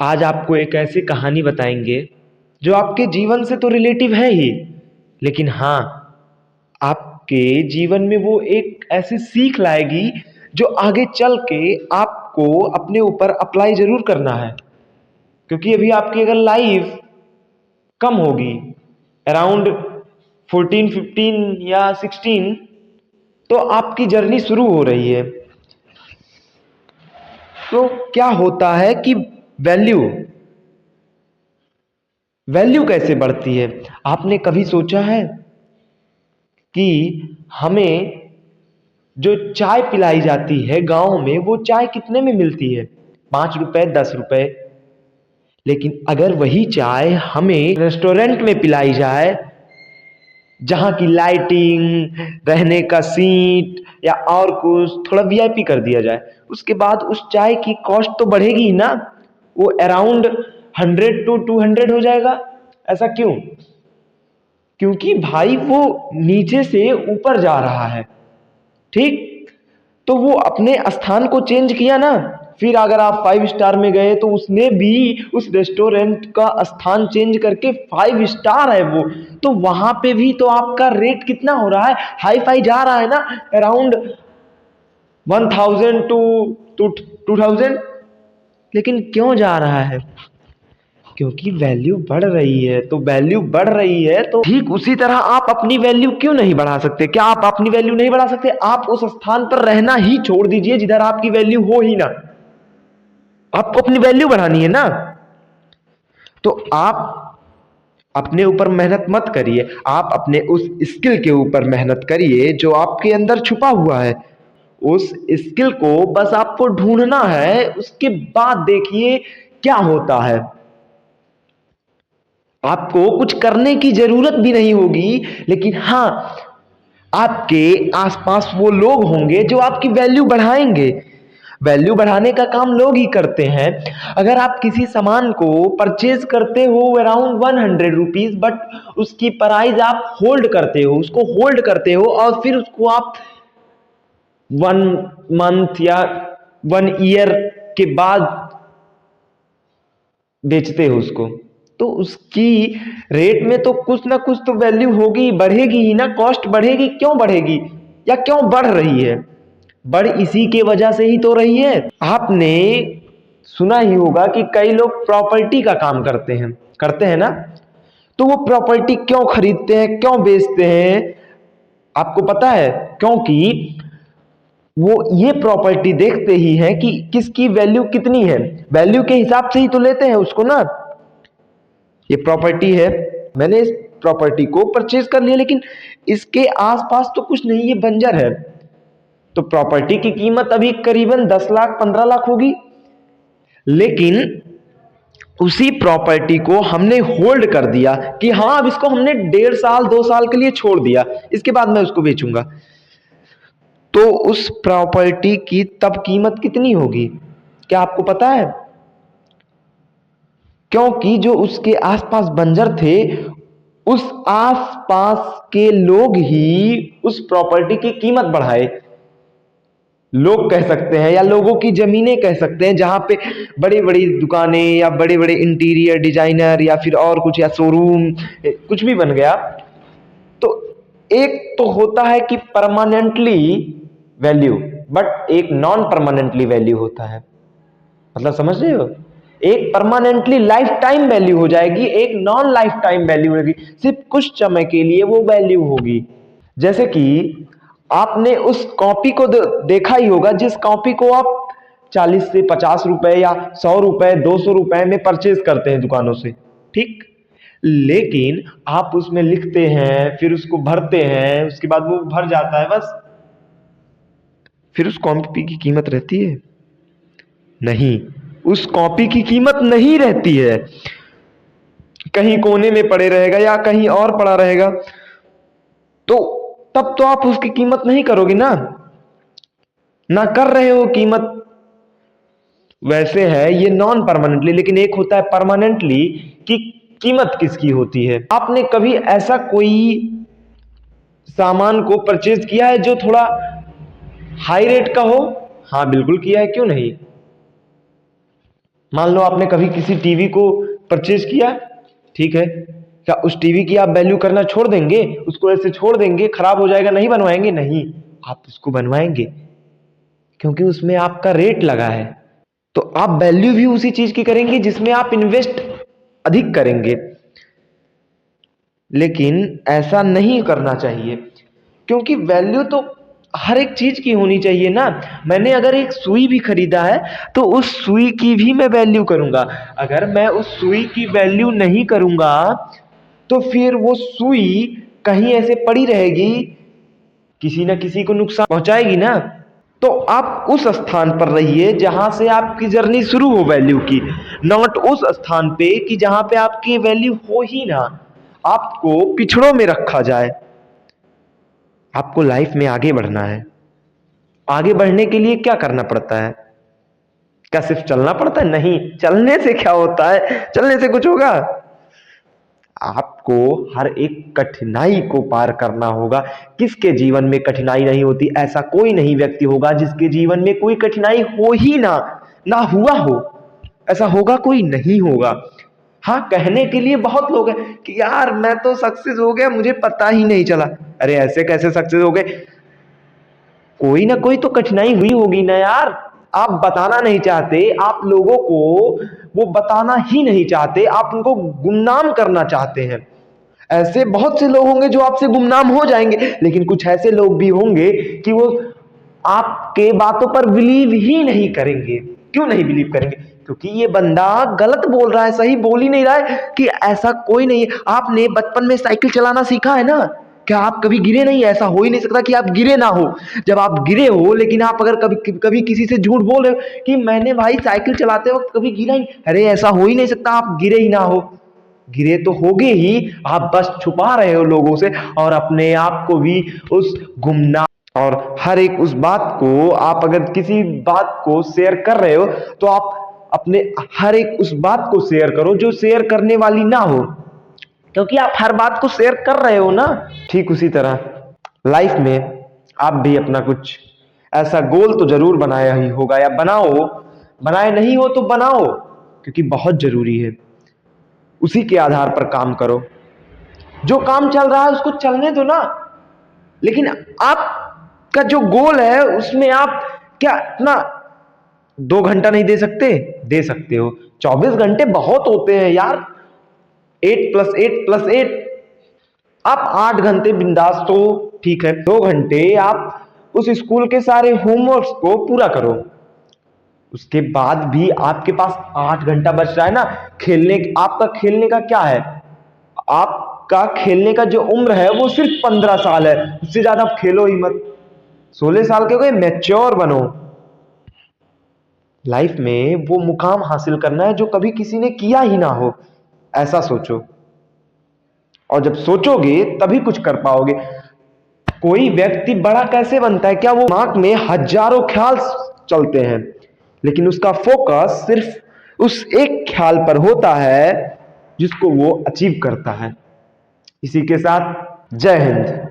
आज आपको एक ऐसी कहानी बताएंगे जो आपके जीवन से तो रिलेटिव है ही, लेकिन हाँ, आपके जीवन में वो एक ऐसी सीख लाएगी जो आगे चल के आपको अपने ऊपर अप्लाई जरूर करना है। क्योंकि अभी आपकी अगर लाइफ कम होगी, अराउंड 14, 15 या 16, तो आपकी जर्नी शुरू हो रही है। तो क्या होता है कि वैल्यू वैल्यू कैसे बढ़ती है? आपने कभी सोचा है कि हमें जो चाय पिलाई जाती है गांव में, वो चाय कितने में मिलती है? 5 रुपए, 10 रुपए। लेकिन अगर वही चाय हमें रेस्टोरेंट में पिलाई जाए, जहां की लाइटिंग, रहने का सीट या और कुछ थोड़ा वीआईपी कर दिया जाए, उसके बाद उस चाय की कॉस्ट तो बढ़ेगी ही ना। वो अराउंड 100 to 200 हो जाएगा। ऐसा क्यों? क्योंकि भाई वो नीचे से ऊपर जा रहा है, ठीक? तो वो अपने स्थान को चेंज किया ना। फिर अगर आप 5 स्टार में गए तो उसने भी उस रेस्टोरेंट का स्थान चेंज करके 5 स्टार है वो। तो वहां पे भी तो आपका रेट कितना हो रहा है? हाई फाई जा रहा है ना, अराउंड 1000 to 2000। लेकिन क्यों जा रहा है? क्योंकि वैल्यू बढ़ रही है। तो वैल्यू बढ़ रही है तो ठीक उसी तरह आप अपनी वैल्यू क्यों नहीं बढ़ा सकते? क्या आप अपनी वैल्यू नहीं बढ़ा सकते? आप उस स्थान पर रहना ही छोड़ दीजिए जिधर आपकी वैल्यू हो ही ना। आपको अपनी वैल्यू बढ़ानी है ना। तो आप अपने ऊपर मेहनत मत करिए, आप अपने उस स्किल के ऊपर मेहनत करिए जो आपके अंदर छुपा हुआ है। उस स्किल को बस आपको ढूंढना है, उसके बाद देखिए क्या होता है। आपको कुछ करने की जरूरत भी नहीं होगी, लेकिन हाँ, आपके आसपास वो लोग होंगे जो आपकी वैल्यू बढ़ाएंगे। वैल्यू बढ़ाने का काम लोग ही करते हैं। अगर आप किसी सामान को परचेज करते हो अराउंड 100 रुपीज, बट उसकी प्राइस आप होल्ड करते हो, उसको होल्ड करते हो और फिर उसको आप 1 मंथ या 1 ईयर के बाद बेचते हो उसको, तो उसकी रेट में तो कुछ ना कुछ तो वैल्यू होगी, बढ़ेगी ही ना। कॉस्ट बढ़ेगी, क्यों बढ़ेगी या क्यों बढ़ रही है? बढ़ इसी के वजह से ही तो रही है। आपने सुना ही होगा कि कई लोग प्रॉपर्टी का काम करते हैं ना। तो वो प्रॉपर्टी क्यों खरीदते हैं, क्यों बेचते हैं? आपको पता है? क्योंकि वो ये प्रॉपर्टी देखते ही है कि किसकी वैल्यू कितनी है। वैल्यू के हिसाब से ही तो लेते हैं उसको ना। ये प्रॉपर्टी है, मैंने इस प्रॉपर्टी को परचेज कर लिया, लेकिन इसके आसपास तो कुछ नहीं, ये बंजर है। तो प्रॉपर्टी की कीमत अभी करीबन 10 लाख 15 लाख होगी। लेकिन उसी प्रॉपर्टी को हमने होल्ड कर दिया कि हाँ, अब इसको हमने 1.5 साल 2 साल के लिए छोड़ दिया, इसके बाद मैं उसको बेचूंगा। तो उस प्रॉपर्टी की तब कीमत कितनी होगी, क्या आपको पता है? क्योंकि जो उसके आसपास बंजर थे, उस आसपास के लोग ही उस प्रॉपर्टी की कीमत बढ़ाए। लोग कह सकते हैं या लोगों की जमीनें कह सकते हैं, जहां पे बड़ी बड़ी दुकानें या बड़े बड़े इंटीरियर डिजाइनर या फिर और कुछ या शोरूम कुछ भी बन गया। तो एक तो होता है कि परमानेंटली वैल्यू, बट एक नॉन परमानेंटली वैल्यू होता है। मतलब समझ रहे हो? एक परमानेंटली लाइफ टाइम वैल्यू हो जाएगी, एक नॉन लाइफ टाइम वैल्यू होगी। सिर्फ कुछ समय के लिए वो वैल्यू होगी। जैसे कि आपने उस कॉपी को देखा ही होगा, जिस कॉपी को आप 40 से 50 रुपए या 100 रुपए 200 रुपए में परचेज करते हैं दुकानों से, ठीक? लेकिन आप उसमें लिखते हैं, फिर उसको भरते हैं, उसके बाद वो भर जाता है बस। फिर उस कॉपी की कीमत रहती है? नहीं, उस कॉपी की कीमत नहीं रहती है। कहीं कोने में पड़े रहेगा या कहीं और पड़ा रहेगा। तो तब तो आप उसकी कीमत नहीं करोगे ना, ना कर रहे हो कीमत। वैसे है ये नॉन परमानेंटली, लेकिन एक होता है परमानेंटली कि कीमत किसकी होती है। आपने कभी ऐसा कोई सामान को परचेज किया है जो थोड़ा हाई रेट का हो? हाँ बिल्कुल किया है, क्यों नहीं। मान लो आपने कभी किसी टीवी को परचेज किया, ठीक है, क्या उस टीवी की आप वैल्यू करना छोड़ देंगे? उसको ऐसे छोड़ देंगे, खराब हो जाएगा, नहीं बनवाएंगे? नहीं, आप उसको बनवाएंगे, क्योंकि उसमें आपका रेट लगा है। तो आप वैल्यू भी उसी चीज की करेंगे जिसमें आप इन्वेस्ट अधिक करेंगे। लेकिन ऐसा नहीं करना चाहिए, क्योंकि वैल्यू तो हर एक चीज की होनी चाहिए ना। मैंने अगर एक सुई भी खरीदा है तो उस सुई की भी मैं वैल्यू करूंगा। अगर मैं उस सुई की वैल्यू नहीं करूंगा तो फिर वो सुई कहीं ऐसे पड़ी रहेगी, किसी ना किसी को नुकसान पहुंचाएगी ना। तो आप उस स्थान पर रहिए जहां से आपकी जर्नी शुरू हो वैल्यू की, नॉट उस स्थान पे कि जहां पे आपकी वैल्यू हो ही ना, आपको पिछड़ों में रखा जाए। आपको लाइफ में आगे बढ़ना है। आगे बढ़ने के लिए क्या करना पड़ता है? क्या सिर्फ चलना पड़ता है? नहीं, चलने से क्या होता है? चलने से कुछ होगा? आपको हर एक कठिनाई को पार करना होगा। किसके जीवन में कठिनाई नहीं होती? ऐसा कोई नहीं व्यक्ति होगा जिसके जीवन में कोई कठिनाई हो ही ना हुआ हो। ऐसा होगा? कोई नहीं होगा। हाँ, कहने के लिए बहुत लोग हैं कि यार मैं तो सक्सेस हो गया, मुझे पता ही नहीं चला। अरे ऐसे कैसे सक्सेस हो गए? कोई ना कोई तो कठिनाई हुई होगी ना यार। आप बताना नहीं चाहते, आप लोगों को वो बताना ही नहीं चाहते, आप उनको गुमनाम करना चाहते हैं। ऐसे बहुत से लोग होंगे जो आपसे गुमनाम हो जाएंगे, लेकिन कुछ ऐसे लोग भी होंगे कि वो आपके बातों पर बिलीव ही नहीं करेंगे। क्यों नहीं बिलीव करेंगे? क्योंकि ये बंदा गलत बोल रहा है, सही बोल ही नहीं रहा है। कि ऐसा कोई नहीं है। आपने बचपन में साइकिल चलाना सीखा है ना? क्या आप कभी गिरे नहीं? ऐसा हो ही नहीं सकता कि आप गिरे ना हो। जब आप गिरे हो, लेकिन आप अगर कभी कभी किसी से झूठ बोल रहे हो कि मैंने भाई साइकिल चलाते वक्त कभी गिरा ही, अरे ऐसा हो ही नहीं सकता, आप गिरे ही ना हो। गिरे तो होगे ही, आप बस छुपा रहे हो लोगों से, और अपने आप को भी उस गुमनाम। और हर एक उस बात को, आप अगर किसी बात को शेयर कर रहे हो तो आप अपने हर एक उस बात को शेयर करो जो शेयर करने वाली ना हो, क्योंकि आप हर बात को शेयर कर रहे हो ना। ठीक उसी तरह लाइफ में आप भी अपना कुछ ऐसा गोल तो जरूर बनाया ही होगा, या बनाओ। बनाए नहीं हो तो बनाओ, क्योंकि बहुत जरूरी है। उसी के आधार पर काम करो। जो काम चल रहा है उसको चलने दो ना। लेकिन आपका जो गोल है उसमें आप क्या अपना 2 घंटा नहीं दे सकते? दे सकते हो। 24 घंटे बहुत होते हैं यार। 8+8+8, आप 8 घंटे बिंदास तो ठीक है, 2 घंटे आप उस स्कूल के सारे होमवर्क को पूरा करो। उसके बाद भी आपके पास 8 घंटा बच रहा है ना खेलने। आपका खेलने का क्या है? आपका खेलने का जो उम्र है वो सिर्फ 15 साल है। उससे ज्यादा आप खेलो ही मत। 16 साल के हो गए, मैच्योर बनो। लाइफ में वो मुकाम हासिल करना है जो कभी किसी ने किया ही ना हो, ऐसा सोचो। और जब सोचोगे तभी कुछ कर पाओगे। कोई व्यक्ति बड़ा कैसे बनता है? क्या वो दिमाग में हजारों ख्याल चलते हैं, लेकिन उसका फोकस सिर्फ उस एक ख्याल पर होता है जिसको वो अचीव करता है। इसी के साथ जय हिंद।